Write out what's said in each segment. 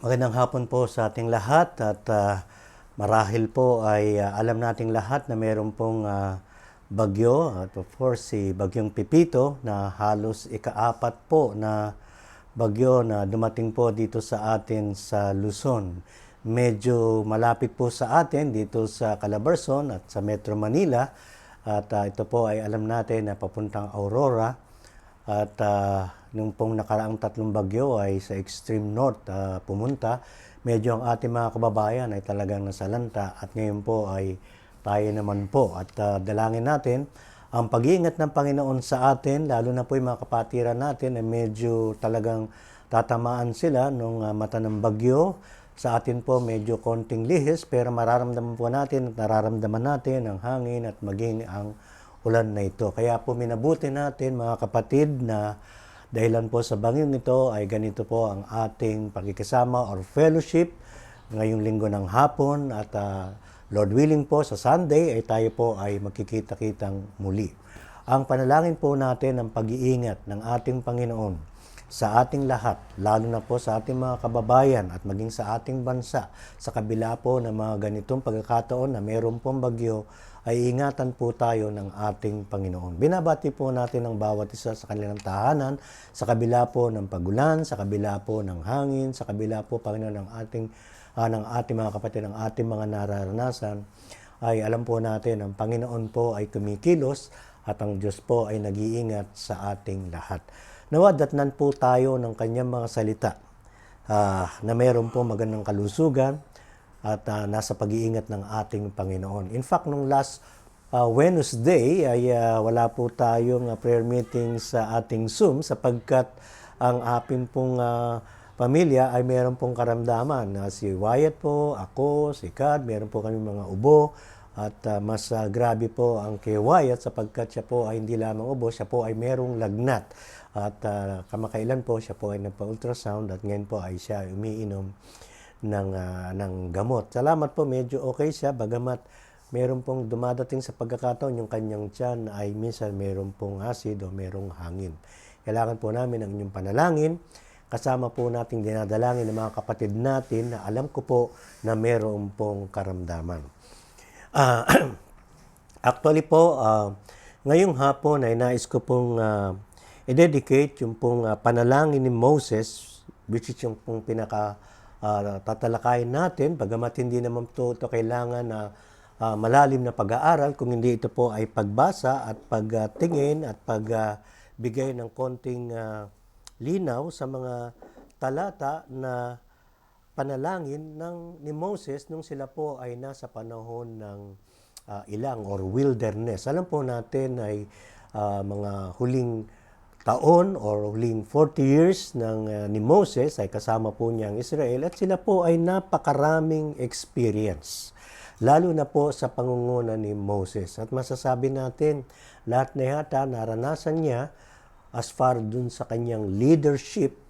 Magandang hapon po sa ating lahat at marahil po ay alam nating lahat na mayroon pong bagyo at of course si Bagyong Pipito na halos ika-4 po na bagyo na dumating po dito sa atin sa Luzon. Medyo malapit po sa atin dito sa Calabarzon at sa Metro Manila at ito po ay alam natin na papuntang Aurora. At nung pong nakaraang 3 bagyo ay sa extreme north pumunta, medyo ang ating mga kababayan ay talagang nasalanta at ngayon po ay tayo naman po. At dalangin natin ang pag-iingat ng Panginoon sa atin, lalo na po yung mga kapatiran natin ay medyo talagang tatamaan sila nung mata ng bagyo. Sa atin po medyo konting lihis pero mararamdaman po natin at nararamdaman natin ang hangin at maging ang ulan na ito. Kaya po minabuti natin mga kapatid na dahilan po sa bagyong ito ay ganito po ang ating pakikisama or fellowship ngayong linggo ng hapon at Lord willing po sa Sunday ay tayo po ay magkikita-kitang muli. Ang panalangin po natin ang pag-iingat ng ating Panginoon sa ating lahat, lalo na po sa ating mga kababayan at maging sa ating bansa. Sa kabila po ng mga ganitong pagkakataon na mayroon pong bagyo, ay ingatan po tayo ng ating Panginoon. Binabati po natin ang bawat isa sa kanilang tahanan, sa kabila po ng pagulan, sa kabila po ng hangin, sa kabila po, Panginoon, ng ating mga kapatid, ng ating mga nararanasan, ay alam po natin ang Panginoon po ay kumikilos at ang Diyos po ay nag-iingat sa ating lahat. Nawad datnan po tayo ng kanyang mga salita na mayroon po magandang kalusugan at nasa pag-iingat ng ating Panginoon. In fact, nung last Wednesday ay wala po tayong prayer meeting sa ating Zoom sapagkat ang ating pong pamilya ay mayroon pong karamdaman. Si Wyatt po, ako, si Kad, mayroon po kami mga ubo at mas grabe po ang kay Wyatt sapagkat siya po ay hindi lamang ubo, siya po ay mayroong lagnat. At kamakailan po siya po ay nagpa-ultrasound at ngayon po ay siya umiinom ng gamot. Salamat po, medyo okay siya, bagamat meron pong dumadating sa pagkakataon yung kanyang tiyan ay minsan meron pong acid o merong hangin. Kailangan po namin ang inyong panalangin. Kasama po nating dinadalangin ng mga kapatid natin na alam ko po na meron pong karamdaman. Actually po, ngayong hapon ay nais ko pong i-dedicate yung pong panalangin ni Moses, which is yung pong tatalakayin natin, bagamat hindi naman ito kailangan na malalim na pag-aaral, kung hindi ito po ay pagbasa at pagtingin at pagbigay ng konting linaw sa mga talata na panalangin ni Moses nung sila po ay nasa panahon ng ilang or wilderness. Alam po natin ay mga huling taon or huling 40 years ni Moses ay kasama po niya ang Israel at sila po ay napakaraming experience. Lalo na po sa pangunguna ni Moses. At masasabi natin, lahat na yata naranasan niya as far dun sa kanyang leadership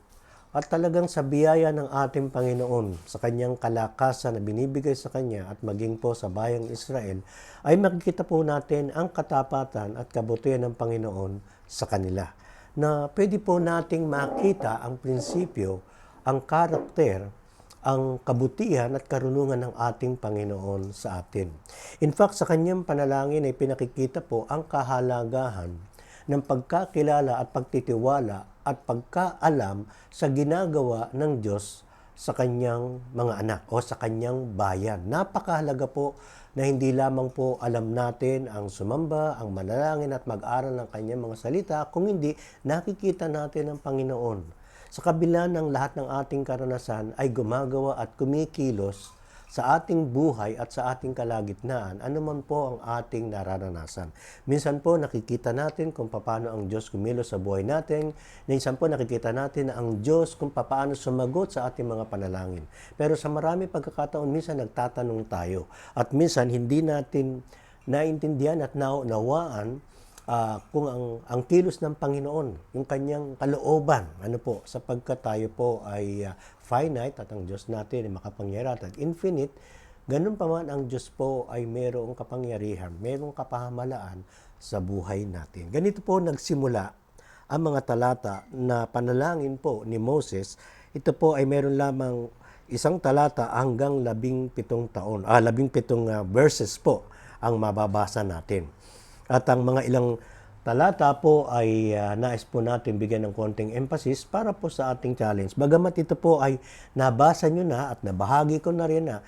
at talagang sa biyaya ng ating Panginoon, sa kanyang kalakasan na binibigay sa kanya at maging po sa bayang Israel, ay makikita po natin ang katapatan at kabutihan ng Panginoon sa kanila. Na pwede po nating makita ang prinsipyo, ang karakter, ang kabutihan at karunungan ng ating Panginoon sa atin. In fact, sa kanyang panalangin ay pinakikita po ang kahalagahan ng pagkakilala at pagtitiwala at pagkaalam sa ginagawa ng Diyos sa kanyang mga anak o sa kanyang bayan. Napakahalaga po na hindi lamang po alam natin ang sumamba, ang manalangin at mag-aral ng kanyang mga salita, kung hindi nakikita natin ang Panginoon. Sa kabila ng lahat ng ating karanasan ay gumagawa at kumikilos sa ating buhay at sa ating kalagitnaan, anuman po ang ating nararanasan. Minsan po nakikita natin kung paano ang Diyos kumilos sa buhay natin. Minsan po nakikita natin na ang Diyos kung paano sumagot sa ating mga panalangin. Pero sa marami pagkakataon, minsan nagtatanong tayo. At minsan hindi natin naintindihan at naunawaan kung ang kilos ng Panginoon, yung kanyang kalooban, sapagkat tayo po ay finite at ang Diyos natin ay makapangyarihan at infinite, ganun pa man ang Diyos po ay mayroong kapangyarihan, mayroong kapahamalaan sa buhay natin. Ganito po nagsimula ang mga talata na panalangin po ni Moses. Ito po ay mayroon lamang isang talata hanggang 17 verses po ang mababasa natin. At ang mga ilang talata po ay nais po natin bigyan ng konting emphasis para po sa ating challenge. Bagamat ito po ay nabasa nyo na at nabahagi ko na rin na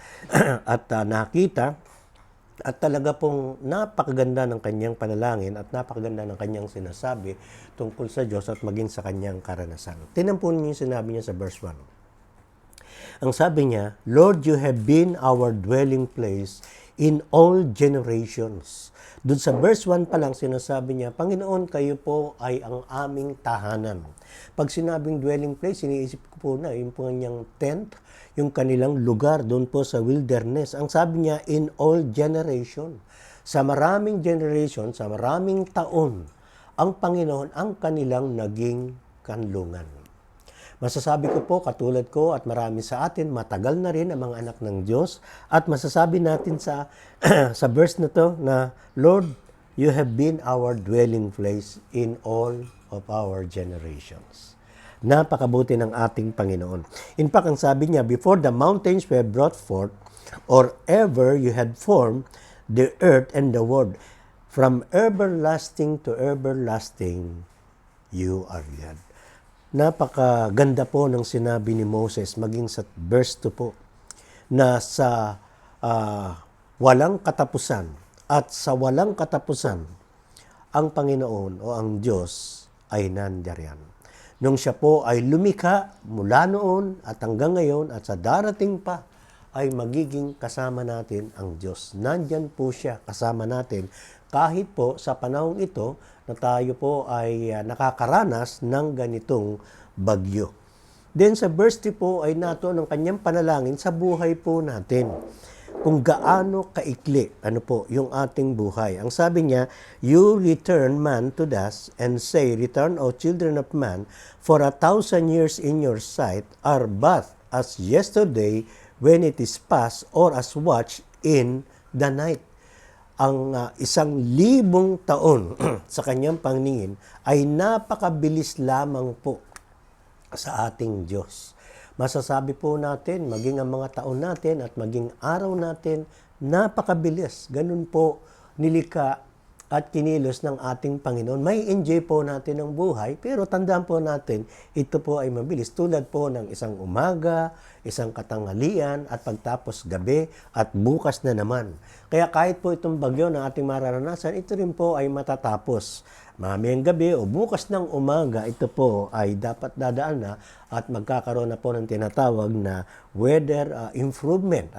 at nakita at talaga pong napakaganda ng kanyang panalangin at napakaganda ng kanyang sinasabi tungkol sa Diyos at maging sa kanyang karanasan. Tingnan po niyo yung sinabi niya sa verse 1. Ang sabi niya, Lord, you have been our dwelling place in all generations. Doon sa verse 1 pa lang sinasabi niya, Panginoon, kayo po ay ang aming tahanan. Pag sinabing dwelling place, iniisip ko po na yung kanyang tent, yung kanilang lugar doon po sa wilderness. Ang sabi niya, in all generation. Sa maraming generation, sa maraming taon, ang Panginoon ang kanilang naging kanlungan. Masasabi ko po, katulad ko at marami sa atin, matagal na rin ang mga anak ng Diyos. At masasabi natin sa, sa verse na to na, Lord, you have been our dwelling place in all of our generations. Napakabuti ng ating Panginoon. In fact, ang sabi niya, before the mountains were brought forth, or ever you had formed the earth and the world, from everlasting to everlasting, you are God. Napakaganda po ng sinabi ni Moses, maging sa verse 2 po, na sa walang katapusan at sa walang katapusan, ang Panginoon o ang Diyos ay nandiyan. Nung siya po ay lumikha mula noon at hanggang ngayon at sa darating pa, ay magiging kasama natin ang Diyos. Nandyan po siya kasama natin kahit po sa panahong ito na tayo po ay nakakaranas ng ganitong bagyo. Then sa verse 3 po ay nato ng kanyang panalangin sa buhay po natin. Kung gaano kaikli, yung ating buhay. Ang sabi niya, you return man to dust and say, return, O children of man, for 1,000 years in your sight are but as yesterday when it is past or as watch in the night. Ang 1,000 taon sa kanyang paningin ay napakabilis lamang po sa ating Diyos. Masasabi po natin, maging ang mga taon natin at maging araw natin, napakabilis. Ganun po nilikha at kinilos ng ating Panginoon. May enjoy po natin ang buhay, pero tandaan po natin, ito po ay mabilis. Tulad po ng isang umaga, isang katanghalian, at pagtapos gabi, at bukas na naman. Kaya kahit po itong bagyo na ating mararanasan, ito rin po ay matatapos. Mamayang gabi o bukas ng umaga, ito po ay dapat dadaan na at magkakaroon na po ng tinatawag na weather improvement.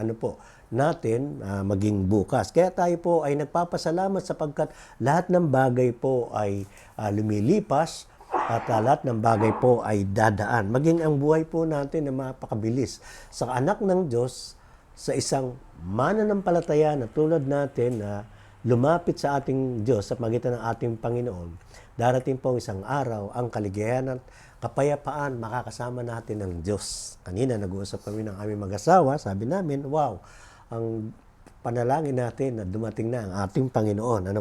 Natin maging bukas. Kaya tayo po ay nagpapasalamat sapagkat lahat ng bagay po ay lumilipas at lahat ng bagay po ay dadaan. Maging ang buhay po natin na mapakabilis. Sa anak ng Diyos, sa isang mananampalataya na tulad natin na lumapit sa ating Diyos sa magitan ng ating Panginoon, darating po isang araw ang kaligayahan at kapayapaan makakasama natin ng Diyos. Kanina nag-uusap kami ng aming mag-asawa, sabi namin, wow, ang panalangin natin na dumating na ang ating Panginoon.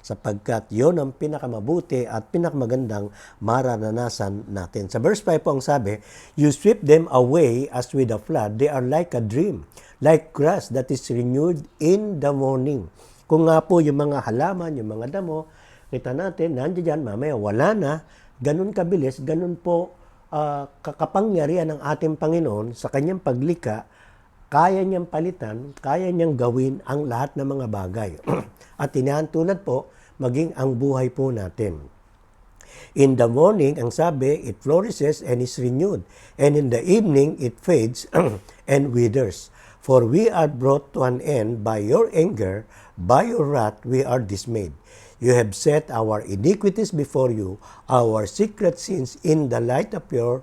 Sapagkat yon ang pinakamabuti at pinakamagandang mararanasan natin. Sa verse 5 po ang sabi, you sweep them away as with a flood, they are like a dream, like grass that is renewed in the morning. Kung nga po yung mga halaman, yung mga damo, kita natin, nandiyan, mamaya wala na, ganun kabilis, ganun po kakapangyarihan ng ating Panginoon sa kanyang paglikha, kaya niyang palitan, kaya niyang gawin ang lahat ng mga bagay. At tulad po, maging ang buhay po natin. In the morning, ang sabi, it flourishes and is renewed. And in the evening, it fades and withers. For we are brought to an end by your anger, by your wrath we are dismayed. You have set our iniquities before you, our secret sins in the light of your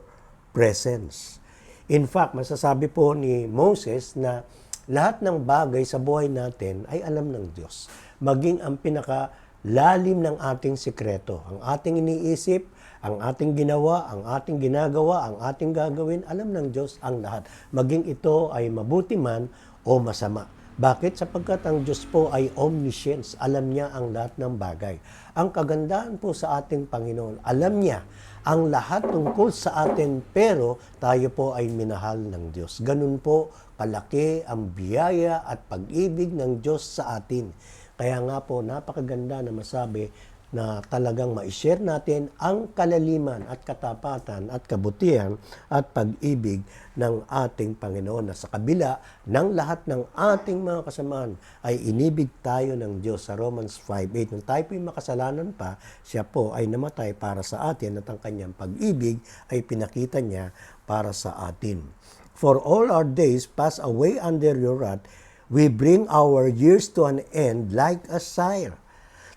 presence. In fact, masasabi po ni Moses na lahat ng bagay sa buhay natin ay alam ng Diyos. Maging ang pinakalalim ng ating sikreto, ang ating iniisip, ang ating ginawa, ang ating ginagawa, ang ating gagawin, alam ng Diyos ang lahat. Maging ito ay mabuti man o masama. Bakit? Sapagkat ang Diyos po ay omniscience. Alam niya ang lahat ng bagay. Ang kagandahan po sa ating Panginoon, alam niya ang lahat tungkol sa atin, pero tayo po ay minahal ng Diyos. Ganun po kalaki ang biyaya at pag-ibig ng Diyos sa atin. Kaya nga po, napakaganda na masabi na talagang ma-share natin ang kalaliman at katapatan at kabutihan at pag-ibig ng ating Panginoon, na sa kabila ng lahat ng ating mga kasamaan ay inibig tayo ng Diyos. Sa Romans 5:8, nung tayo po'y makasalanan pa, siya po ay namatay para sa atin at ang kanyang pag-ibig ay pinakita niya para sa atin. For all our days pass away under your wrath, we bring our years to an end like a sire.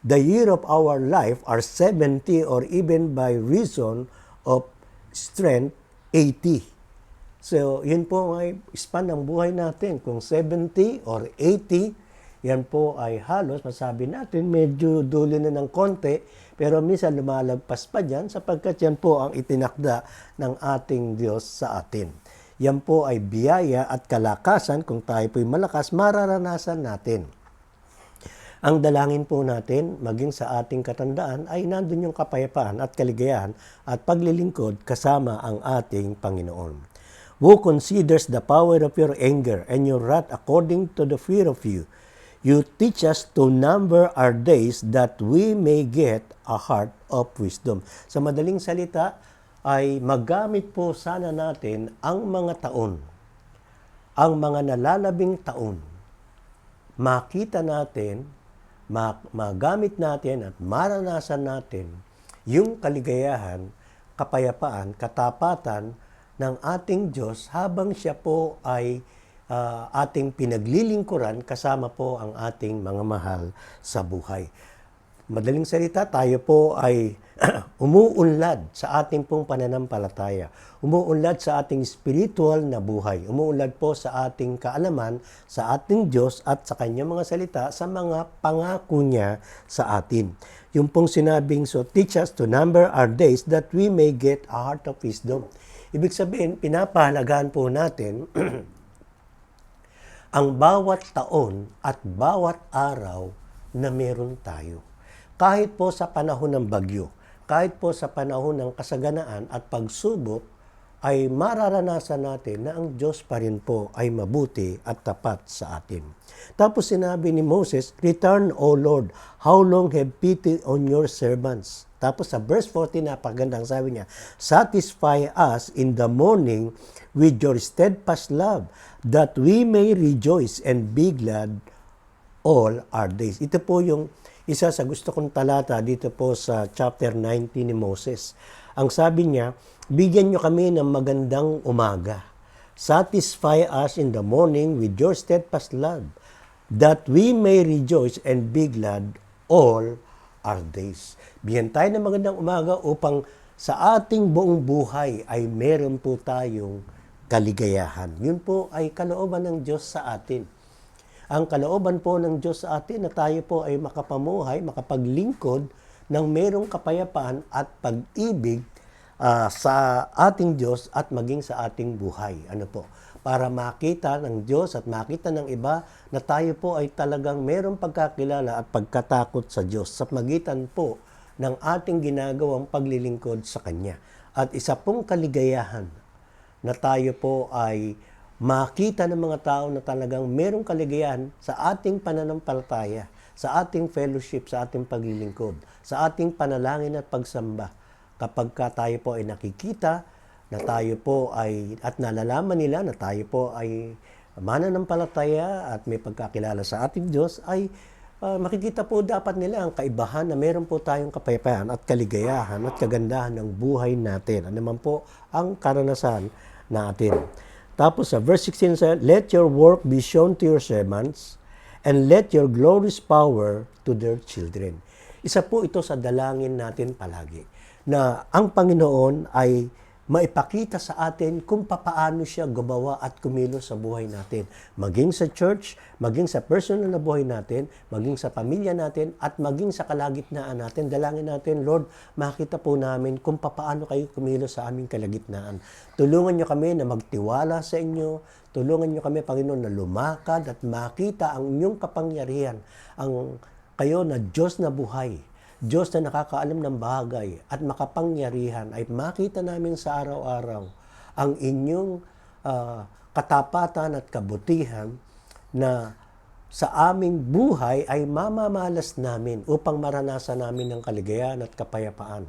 The year of our life are 70, or even by reason of strength, 80. So, yun po ay span ng buhay natin. Kung 70 or 80, yan po ay halos, masabi natin, medyo dulo na ng konti, pero minsan lumalagpas pa dyan sapagkat yan po ang itinakda ng ating Diyos sa atin. Yan po ay biyaya at kalakasan. Kung tayo po'y malakas, mararanasan natin. Ang dalangin po natin, maging sa ating katandaan, ay nandun yung kapayapaan at kaligayahan at paglilingkod kasama ang ating Panginoon. Who considers the power of your anger and your wrath according to the fear of you? You teach us to number our days that we may get a heart of wisdom. Sa madaling salita, ay magamit po sana natin ang mga taon, ang mga nalalabing taon. Makita natin, magamit natin at maranasan natin yung kaligayahan, kapayapaan, katapatan ng ating Diyos habang siya po ay ating pinaglilingkuran kasama po ang ating mga mahal sa buhay. Madaling salita, tayo po ay umuunlad sa ating pong pananampalataya. Umuunlad sa ating spiritual na buhay. Umuunlad po sa ating kaalaman sa ating Diyos at sa kanyang mga salita, sa mga pangako niya sa atin. Yung pong sinabing, so teach us to number our days that we may get a heart of wisdom. Ibig sabihin, pinapahalagaan po natin ang bawat taon at bawat araw na meron tayo. Kahit po sa panahon ng bagyo, kahit po sa panahon ng kasaganaan at pagsubok, ay mararanasan natin na ang Diyos pa rin po ay mabuti at tapat sa atin. Tapos sinabi ni Moses, "Return, O Lord, how long have pity on your servants?" Tapos sa verse 14, napakagandang sabi niya, "Satisfy us in the morning with your steadfast love, that we may rejoice and be glad all our days." Ito po yung isa sa gusto kong talata dito po sa chapter 19 ni Moses. Ang sabi niya, bigyan niyo kami ng magandang umaga. Satisfy us in the morning with your steadfast love, that we may rejoice and be glad all our days. Bigyan tayo ng magandang umaga upang sa ating buong buhay ay meron po tayong kaligayahan. Yun po ay kalooban ng Diyos sa atin. Ang kalooban po ng Diyos sa atin na tayo po ay makapamuhay, makapaglingkod ng merong kapayapaan at pag-ibig sa ating Diyos at maging sa ating buhay. Ano po? Para makita ng Diyos at makita ng iba na tayo po ay talagang merong pagkakilala at pagkatakot sa Diyos sa magitan po ng ating ginagawang paglilingkod sa Kanya. At isa pong kaligayahan na tayo po ay makita ng mga tao na talagang merong kaligayahan sa ating pananampalataya, sa ating fellowship, sa ating paglilingkod, sa ating panalangin at pagsamba. Kapag tayo po ay nakikita na tayo po ay, at nalalaman nila na tayo po ay mananampalataya at may pagkakilala sa ating Diyos, ay makikita po dapat nila ang kaibahan na meron po tayong kapayapaan at kaligayahan at kagandahan ng buhay natin. Ano naman po ang karanasan natin. Tapos sa verse 16 says, "Let your work be shown to your servants, and let your glorious power to their children." Isa po ito sa dalangin natin palagi, na ang Panginoon ay maipakita sa atin kung papaano siya gumawa at kumilos sa buhay natin. Maging sa church, maging sa personal na buhay natin, maging sa pamilya natin, at maging sa kalagitnaan natin. Dalangin natin, Lord, makita po namin kung papaano kayo kumilos sa aming kalagitnaan. Tulungan niyo kami na magtiwala sa inyo. Tulungan niyo kami, Panginoon, na lumakad at makita ang inyong kapangyarihan. Ang kayo na Diyos na buhay, Diyos na nakakaalam ng bagay at makapangyarihan ay makita namin sa araw-araw ang inyong katapatan at kabutihan na sa aming buhay ay mamamalas namin upang maranasan namin ng kaligayahan at kapayapaan.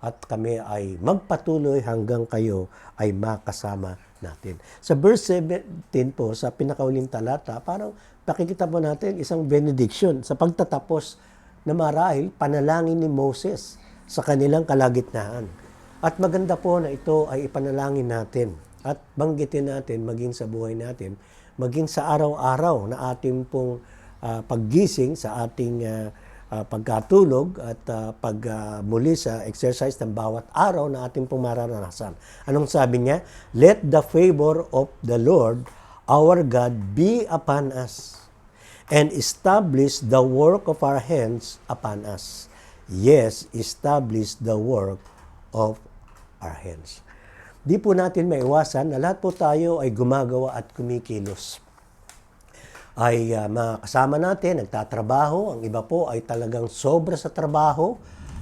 At kami ay magpatuloy hanggang kayo ay makasama natin. Sa verse 17 po, sa pinakauling talata, parang nakikita po natin isang benediction sa pagtatapos na marahil panalangin ni Moses sa kanilang kalagitnaan. At maganda po na ito ay ipanalangin natin at banggitin natin maging sa buhay natin, maging sa araw-araw na ating pong paggising sa ating pagkatulog at muli sa exercise ng bawat araw na ating pong mararanasan. Anong sabi niya? Let the favor of the Lord our God be upon us and establish the work of our hands upon us. Yes, establish the work of our hands. Di po natin maiwasan na lahat po tayo ay gumagawa at kumikilos. Ay mga kasama natin, nagtatrabaho. Ang iba po ay talagang sobra sa trabaho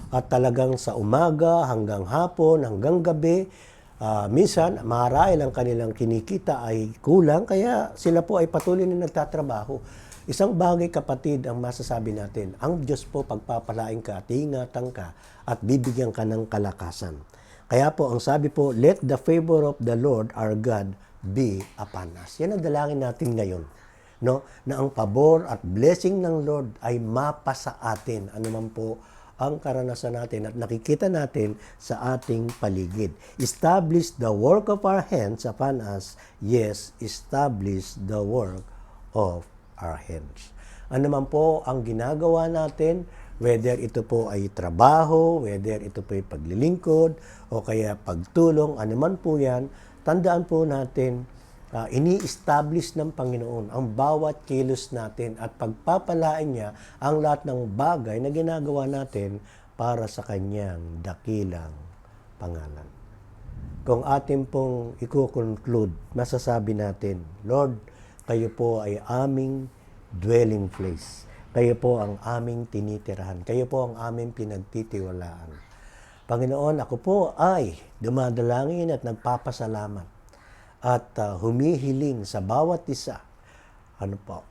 at talagang sa umaga hanggang hapon, hanggang gabi. Minsan, marahil ang kanilang kinikita ay kulang, kaya sila po ay patuloy na nagtatrabaho. Isang bagay, kapatid, ang masasabi natin, ang Diyos po pagpapalain ka at ingatan ka at bibigyan ka ng kalakasan. Kaya po, ang sabi po, let the favor of the Lord our God be upon us. Yan ang dalangin natin ngayon. No? Na ang pabor at blessing ng Lord ay mapasa atin. Ano man po ang karanasan natin at nakikita natin sa ating paligid. Establish the work of our hands upon us. Yes, establish the work of our hands. Ano man po ang ginagawa natin, whether ito po ay trabaho, whether ito po ay paglilingkod, o kaya pagtulong, ano man po yan, tandaan po natin, ini-establish ng Panginoon ang bawat kilos natin at pagpapalain niya ang lahat ng bagay na ginagawa natin para sa kanyang dakilang pangalan. Kung atin pong i-conclude, masasabi natin, Lord, kayo po ay aming dwelling place. Kayo po ang aming tinitirahan. Kayo po ang aming pinagtitiwalaan. Panginoon, ako po ay dumadalangin at nagpapasalamat at humihiling sa bawat isa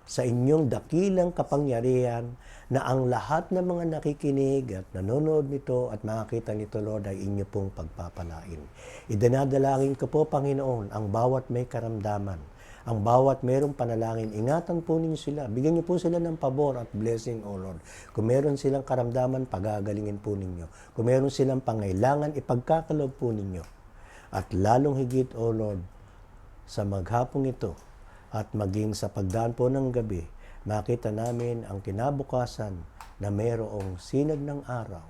sa inyong dakilang kapangyarihan na ang lahat ng mga nakikinig at nanonood nito at makakita nito, Lord, ay inyo pong pagpapalain. Idinadalangin ko po, Panginoon, ang bawat may karamdaman, ang bawat mayroong panalangin, ingatan po ninyo sila. Bigyan niyo po sila ng pabor at blessing, O Lord. Kung meron silang karamdaman, pagagalingin po ninyo. Kung meron silang pangailangan, ipagkakaloob po ninyo. At lalong higit, O Lord, sa maghapong ito at maging sa pagdaan po ng gabi, makita namin ang kinabukasan na mayroong sinag ng araw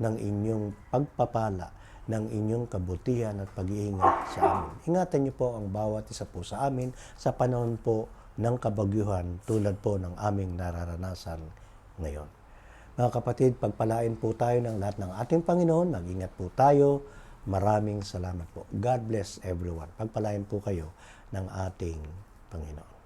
ng inyong pagpapala, ng inyong kabutihan at pag-iingat sa amin. Ingatan niyo po ang bawat isa po sa amin sa panahon po ng kabagyuhan tulad po ng aming nararanasan ngayon. Mga kapatid, pagpalain po tayo ng lahat ng ating Panginoon. Mag-ingat po tayo. Maraming salamat po. God bless everyone. Pagpalain po kayo ng ating Panginoon.